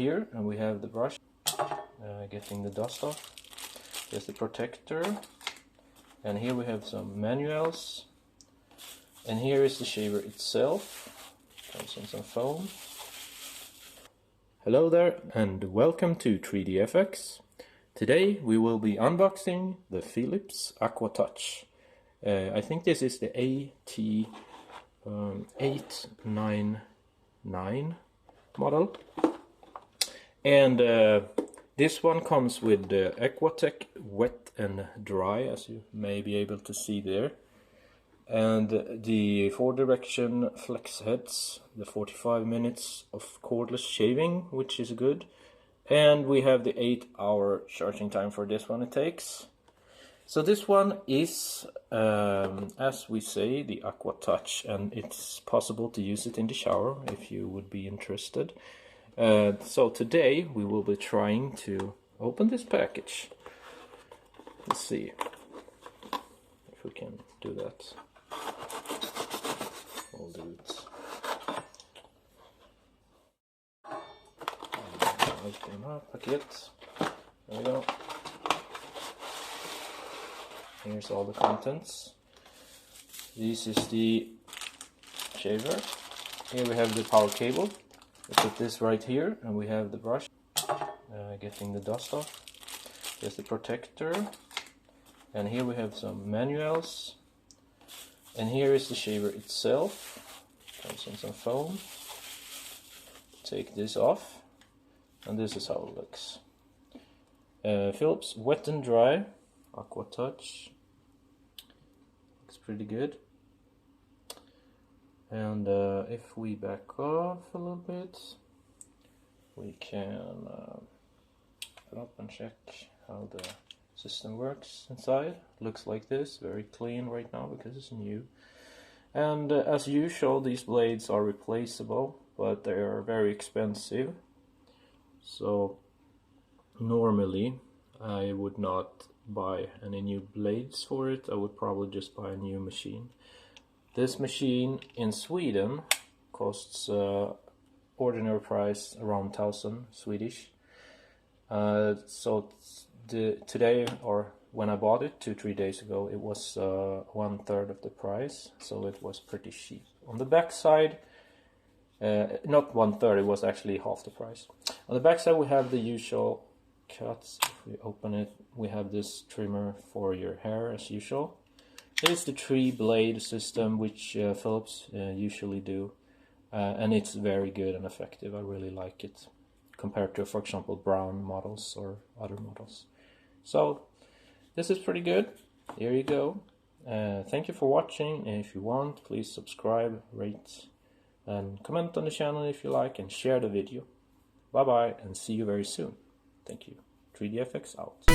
here, and we have the brush getting the dust off. Here's the protector, and here we have some manuals, and here is the shaver itself. Comes in some foam. Hello there, and welcome to 3DFX. Today we will be unboxing the Philips Aqua Touch. I think this is the AT889 model, and this one comes with the Aquatech Wet and Dry, as you may be able to see there, and the 4-direction flex heads, the 45 minutes of cordless shaving, which is good, and we have the 8-hour charging time for this one it takes. So this one is, as we say, the Aqua Touch, and it's possible to use it in the shower if you would be interested. So today we will be trying to open this package. Let's see if we can do that. We'll do it. Open up packet. There we go. Here's all the contents. This is the shaver. Here we have the power cable. We put this right here, and we have the brush getting the dust off. Here's the protector, and here we have some manuals, and here is the shaver itself. Comes in some foam. Take this off, and this is how it looks. Philips Wet and Dry Aqua Touch. Looks pretty good. And if we back off a little bit, we can open up and check how the system works inside. Looks like this, very clean right now because it's new. And as usual, these blades are replaceable, but they are very expensive. So normally I would not buy any new blades for it. I would probably just buy a new machine. This machine in Sweden costs ordinary price around 1,000 Swedish. So today, or when I bought it 2-3 days ago, it was 1/3 of the price, so it was pretty cheap. On the back side, not 1/3, it was actually half the price. On the back side we have the usual cuts. If we open it, we have this trimmer for your hair as usual. It's the 3-blade system, which Philips usually do, and it's very good and effective. I really like it compared to, for example, brown models or other models. So this is pretty good. Here you go. Thank you for watching, and if you want, please subscribe, rate, and comment on the channel if you like, and share the video. Bye bye, and see you very soon. Thank you. 3DFX out.